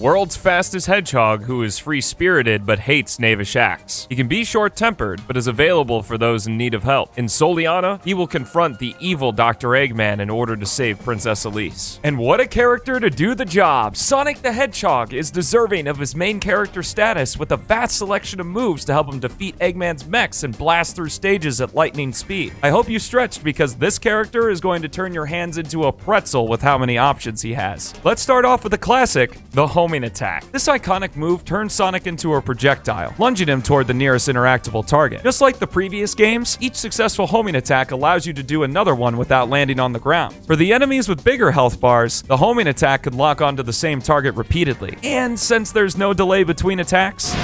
world's fastest hedgehog who is free-spirited but hates knavish acts. He can be short-tempered, but is available for those in need of help. In Soliana, he will confront the evil Dr. Eggman in order to save Princess Elise. And what a character to do the job! Sonic the Hedgehog is deserving of his main character status with a vast selection of moves to help him defeat Eggman's mechs and blast through stages at lightning speed. I hope you stretched because this character is going to turn your hands into a pretzel with how many options he has. Let's start off with the classic, the homing attack. This iconic move turns Sonic into a projectile, lunging him toward the nearest interactable target. Just like the previous games, each successful homing attack allows you to do another one without landing on the ground. For the enemies with bigger health bars, the homing attack can lock onto the same target repeatedly. And since there's no delay between attacks,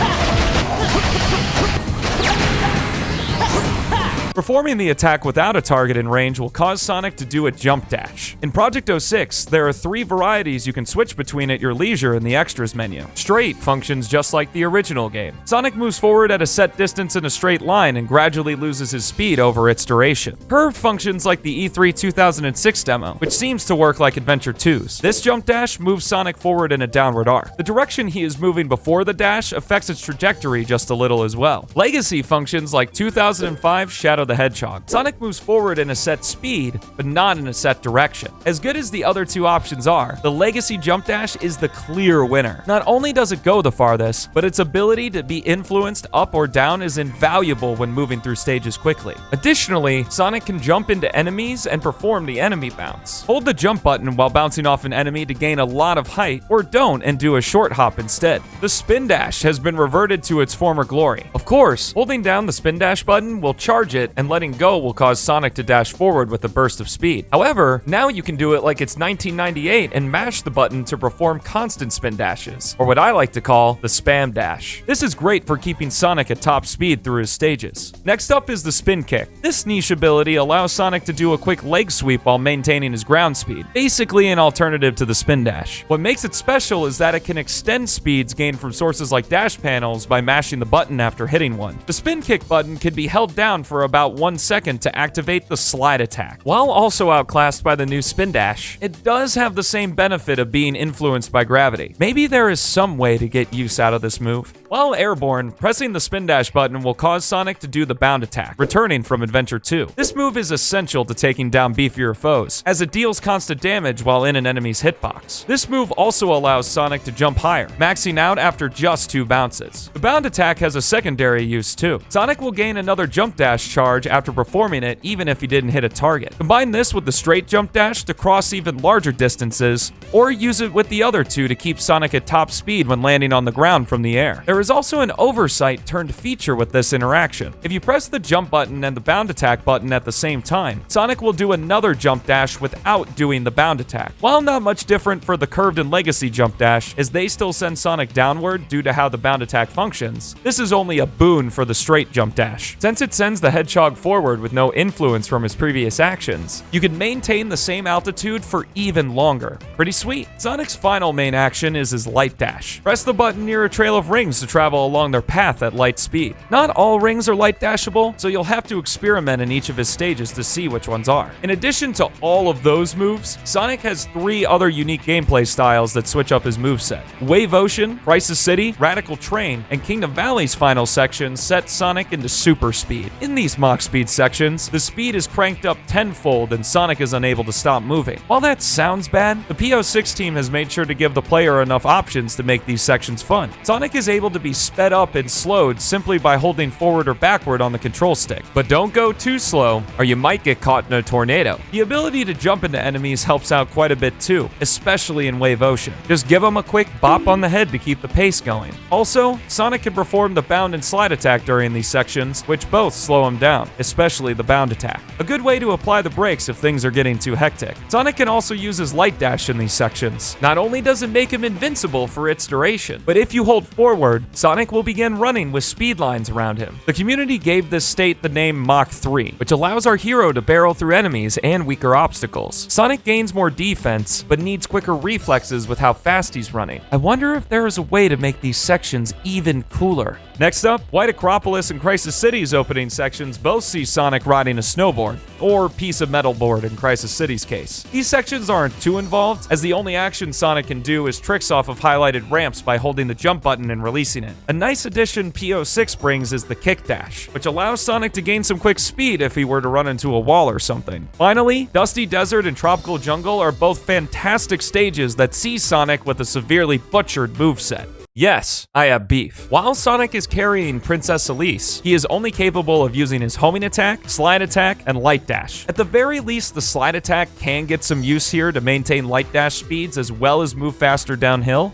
performing the attack without a target in range will cause Sonic to do a jump dash. In Project 06, there are 3 varieties you can switch between at your leisure in the extras menu. Straight functions just like the original game. Sonic moves forward at a set distance in a straight line and gradually loses his speed over its duration. Curved functions like the E3 2006 demo, which seems to work like Adventure 2's. This jump dash moves Sonic forward in a downward arc. The direction he is moving before the dash affects its trajectory just a little as well. Legacy functions like 2005 Shadow the Hedgehog. Sonic moves forward in a set speed, but not in a set direction. As good as the other 2 options are, the Legacy Jump Dash is the clear winner. Not only does it go the farthest, but its ability to be influenced up or down is invaluable when moving through stages quickly. Additionally, Sonic can jump into enemies and perform the enemy bounce. Hold the jump button while bouncing off an enemy to gain a lot of height, or don't and do a short hop instead. The Spin Dash has been reverted to its former glory. Of course, holding down the Spin Dash button will charge it, and letting go will cause Sonic to dash forward with a burst of speed. However, now you can do it like it's 1998 and mash the button to perform constant spin dashes, or what I like to call the spam dash. This is great for keeping Sonic at top speed through his stages. Next up is the spin kick. This niche ability allows Sonic to do a quick leg sweep while maintaining his ground speed, basically an alternative to the spin dash. What makes it special is that it can extend speeds gained from sources like dash panels by mashing the button after hitting one. The spin kick button can be held down for about 1 second to activate the slide attack. While also outclassed by the new spin dash, it does have the same benefit of being influenced by gravity. Maybe there is some way to get use out of this move. While airborne, pressing the spin dash button will cause Sonic to do the bound attack, returning from Adventure 2. This move is essential to taking down beefier foes, as it deals constant damage while in an enemy's hitbox. This move also allows Sonic to jump higher, maxing out after just 2 bounces. The bound attack has a secondary use too. Sonic will gain another jump dash charge after performing it even if he didn't hit a target. Combine this with the straight jump dash to cross even larger distances, or use it with the other 2 to keep Sonic at top speed when landing on the ground from the air. There is also an oversight turned feature with this interaction. If you press the jump button and the bound attack button at the same time, Sonic will do another jump dash without doing the bound attack. While not much different for the curved and legacy jump dash, as they still send Sonic downward due to how the bound attack functions, this is only a boon for the straight jump dash. Since it sends the Hedgehog forward with no influence from his previous actions, you can maintain the same altitude for even longer. Pretty sweet. Sonic's final main action is his light dash. Press the button near a trail of rings to travel along their path at light speed. Not all rings are light dashable, so you'll have to experiment in each of his stages to see which ones are. In addition to all of those moves, Sonic has 3 other unique gameplay styles that switch up his moveset. Wave Ocean, Crisis City, Radical Train, and Kingdom Valley's final section set Sonic into super speed. In these Mach speed sections, the speed is cranked up tenfold and Sonic is unable to stop moving. While that sounds bad, the PO6 team has made sure to give the player enough options to make these sections fun. Sonic is able to be sped up and slowed simply by holding forward or backward on the control stick. But don't go too slow, or you might get caught in a tornado. The ability to jump into enemies helps out quite a bit too, especially in Wave Ocean. Just give them a quick bop on the head to keep the pace going. Also, Sonic can perform the bound and slide attack during these sections, which both slow him down, especially the bound attack. A good way to apply the brakes if things are getting too hectic. Sonic can also use his light dash in these sections. Not only does it make him invincible for its duration, but if you hold forward, Sonic will begin running with speed lines around him. The community gave this state the name Mach 3, which allows our hero to barrel through enemies and weaker obstacles. Sonic gains more defense, but needs quicker reflexes with how fast he's running. I wonder if there is a way to make these sections even cooler. Next up, White Acropolis and Crisis City's opening sections both see Sonic riding a snowboard, or piece of metal board in Crisis City's case. These sections aren't too involved, as the only action Sonic can do is tricks off of highlighted ramps by holding the jump button and releasing it. A nice addition PO6 brings is the kick dash, which allows Sonic to gain some quick speed if he were to run into a wall or something. Finally, Dusty Desert and Tropical Jungle are both fantastic stages that see Sonic with a severely butchered moveset. Yes, I have beef. While Sonic is carrying Princess Elise, he is only capable of using his homing attack, slide attack, and light dash. At the very least, the slide attack can get some use here to maintain light dash speeds as well as move faster downhill,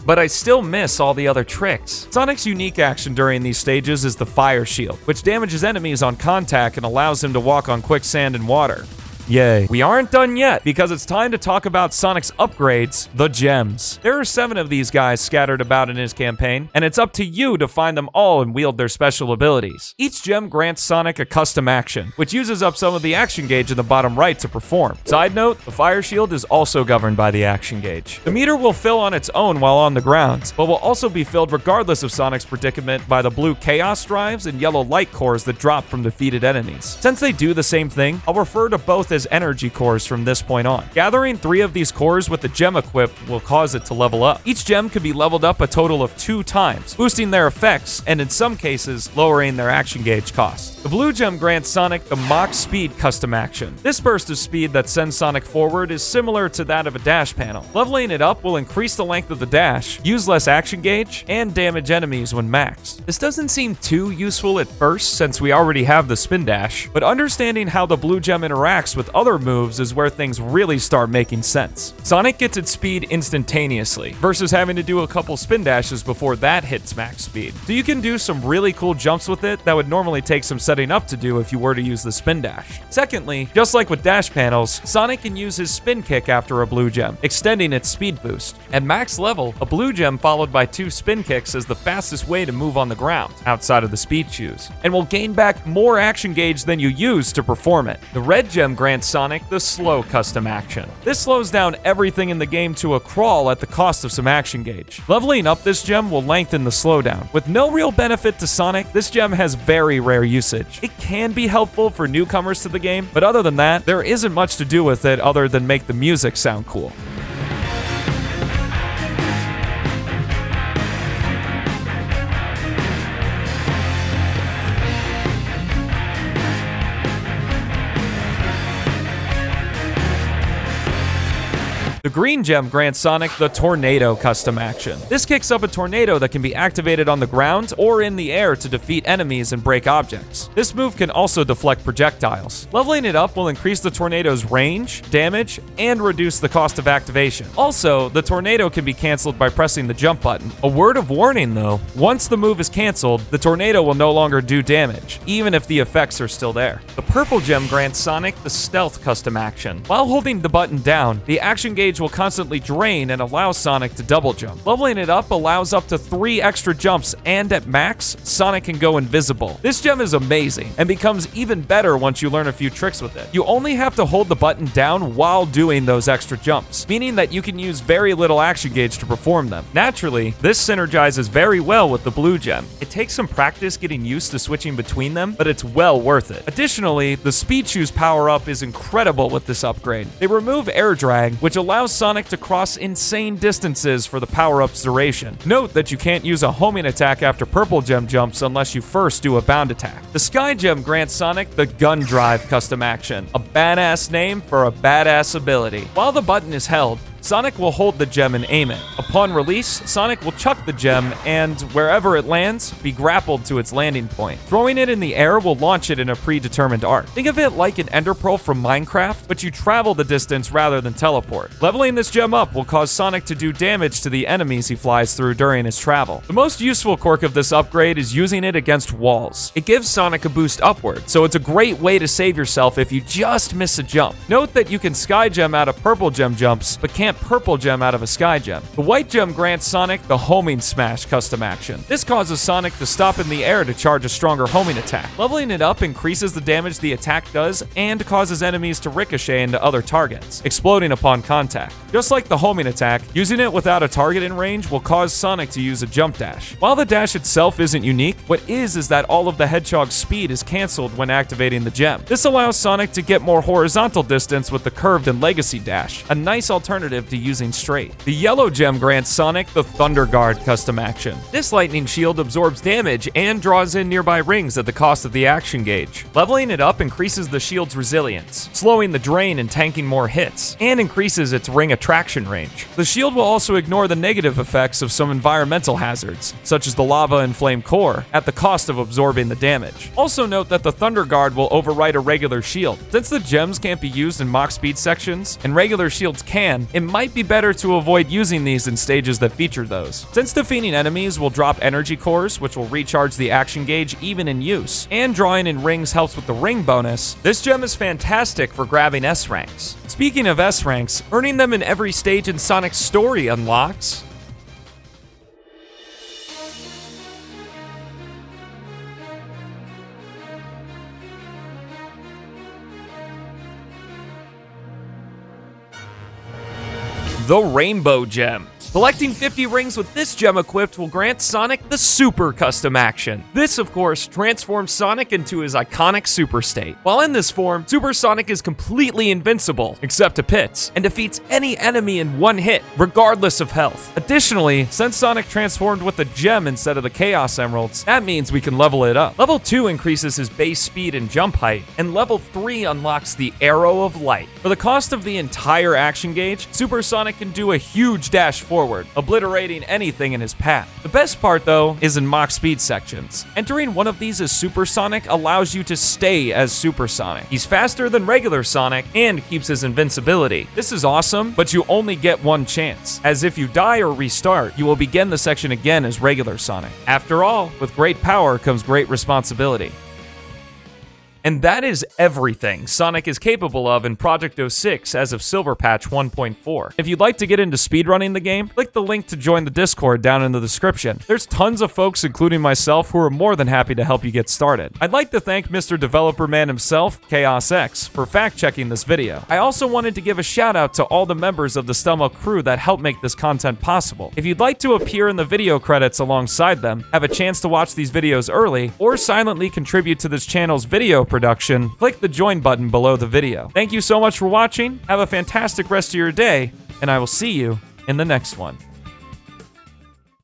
but I still miss all the other tricks. Sonic's unique action during these stages is the Fire Shield, which damages enemies on contact and allows him to walk on quicksand and water. Yay. We aren't done yet, because it's time to talk about Sonic's upgrades, the gems. There are 7 of these guys scattered about in his campaign, and it's up to you to find them all and wield their special abilities. Each gem grants Sonic a custom action, which uses up some of the action gauge in the bottom right to perform. Side note, the Fire Shield is also governed by the action gauge. The meter will fill on its own while on the ground, but will also be filled regardless of Sonic's predicament by the blue Chaos Drives and yellow Light Cores that drop from defeated enemies. Since they do the same thing, I'll refer to both as energy cores from this point on. Gathering 3 of these cores with the gem equipped will cause it to level up. Each gem can be leveled up a total of 2 times, boosting their effects and in some cases lowering their action gauge cost. The blue gem grants Sonic the Mach Speed custom action. This burst of speed that sends Sonic forward is similar to that of a dash panel. Leveling it up will increase the length of the dash, use less action gauge, and damage enemies when maxed. This doesn't seem too useful at first since we already have the spin dash, but understanding how the blue gem interacts with other moves is where things really start making sense. Sonic gets its speed instantaneously, versus having to do a couple spin dashes before that hits max speed. So you can do some really cool jumps with it that would normally take some setting up to do if you were to use the spin dash. Secondly, just like with dash panels, Sonic can use his spin kick after a blue gem, extending its speed boost. At max level, a blue gem followed by 2 spin kicks is the fastest way to move on the ground, outside of the speed shoes, and will gain back more action gauge than you use to perform it. The red gem grants Sonic the slow custom action. This slows down everything in the game to a crawl at the cost of some action gauge. Leveling up this gem will lengthen the slowdown. With no real benefit to Sonic, this gem has very rare usage. It can be helpful for newcomers to the game, but other than that, there isn't much to do with it other than make the music sound cool. The green gem grants Sonic the Tornado custom action. This kicks up a tornado that can be activated on the ground or in the air to defeat enemies and break objects. This move can also deflect projectiles. Leveling it up will increase the tornado's range, damage, and reduce the cost of activation. Also, the tornado can be canceled by pressing the jump button. A word of warning though, once the move is canceled, the tornado will no longer do damage, even if the effects are still there. The purple gem grants Sonic the Stealth custom action. While holding the button down, the action gauge will constantly drain and allow Sonic to double jump. Leveling it up allows up to 3 extra jumps, and at max, Sonic can go invisible. This gem is amazing and becomes even better once you learn a few tricks with it. You only have to hold the button down while doing those extra jumps, meaning that you can use very little action gauge to perform them. Naturally, this synergizes very well with the blue gem. It takes some practice getting used to switching between them, but it's well worth it. Additionally, the Speed Shoes power-up is incredible with this upgrade. They remove air drag, which allows Sonic to cross insane distances for the power-up's duration. Note that you can't use a homing attack after purple gem jumps unless you first do a bound attack. The sky gem grants Sonic the Gun Drive custom action, a badass name for a badass ability. While the button is held, Sonic will hold the gem and aim it. Upon release, Sonic will chuck the gem and, wherever it lands, be grappled to its landing point. Throwing it in the air will launch it in a predetermined arc. Think of it like an Ender Pearl from Minecraft, but you travel the distance rather than teleport. Leveling this gem up will cause Sonic to do damage to the enemies he flies through during his travel. The most useful quirk of this upgrade is using it against walls. It gives Sonic a boost upward, so it's a great way to save yourself if you just miss a jump. Note that you can sky gem out of purple gem jumps, but can't grant purple gem out of a sky gem. The white gem grants Sonic the homing smash custom action. This causes Sonic to stop in the air to charge a stronger homing attack. Leveling it up increases the damage the attack does and causes enemies to ricochet into other targets, exploding upon contact. Just like the homing attack, using it without a target in range will cause Sonic to use a jump dash. While the dash itself isn't unique, what is that all of the Hedgehog's speed is cancelled when activating the gem. This allows Sonic to get more horizontal distance with the curved and legacy dash, a nice alternative to using straight. The yellow gem grants Sonic the Thunder Guard custom action. This lightning shield absorbs damage and draws in nearby rings at the cost of the action gauge. Leveling it up increases the shield's resilience, slowing the drain and tanking more hits, and increases its ring attraction range. The shield will also ignore the negative effects of some environmental hazards, such as the lava and flame core, at the cost of absorbing the damage. Also note that the Thunder Guard will override a regular shield. Since the gems can't be used in Mach speed sections, and regular shields can, it might be better to avoid using these in stages that feature those. Since defeating enemies will drop energy cores, which will recharge the action gauge even in use, and drawing in rings helps with the ring bonus, this gem is fantastic for grabbing S ranks. Speaking of S ranks, earning them in every stage in Sonic's story unlocks the Rainbow Gem. Collecting 50 rings with this gem equipped will grant Sonic the Super custom action. This, of course, transforms Sonic into his iconic Super state. While in this form, Super Sonic is completely invincible, except to pits, and defeats any enemy in one hit, regardless of health. Additionally, since Sonic transformed with a gem instead of the Chaos Emeralds, that means we can level it up. Level 2 increases his base speed and jump height, and level 3 unlocks the Arrow of Light. For the cost of the entire action gauge, Super Sonic can do a huge dash forward, obliterating anything in his path. The best part, though, is in Mach speed sections. Entering one of these as Super Sonic allows you to stay as Super Sonic. He's faster than regular Sonic and keeps his invincibility. This is awesome, but you only get one chance, as if you die or restart, you will begin the section again as regular Sonic. After all, with great power comes great responsibility. And that is everything Sonic is capable of in Project 06 as of Silver Patch 1.4. If you'd like to get into speedrunning the game, click the link to join the Discord down in the description. There's tons of folks, including myself, who are more than happy to help you get started. I'd like to thank Mr. Developer Man himself, Chaos X, for fact-checking this video. I also wanted to give a shout out to all the members of the Stelmo crew that helped make this content possible. If you'd like to appear in the video credits alongside them, have a chance to watch these videos early, or silently contribute to this channel's video production, click the join button below the video. Thank you so much for watching, have a fantastic rest of your day, and I will see you in the next one.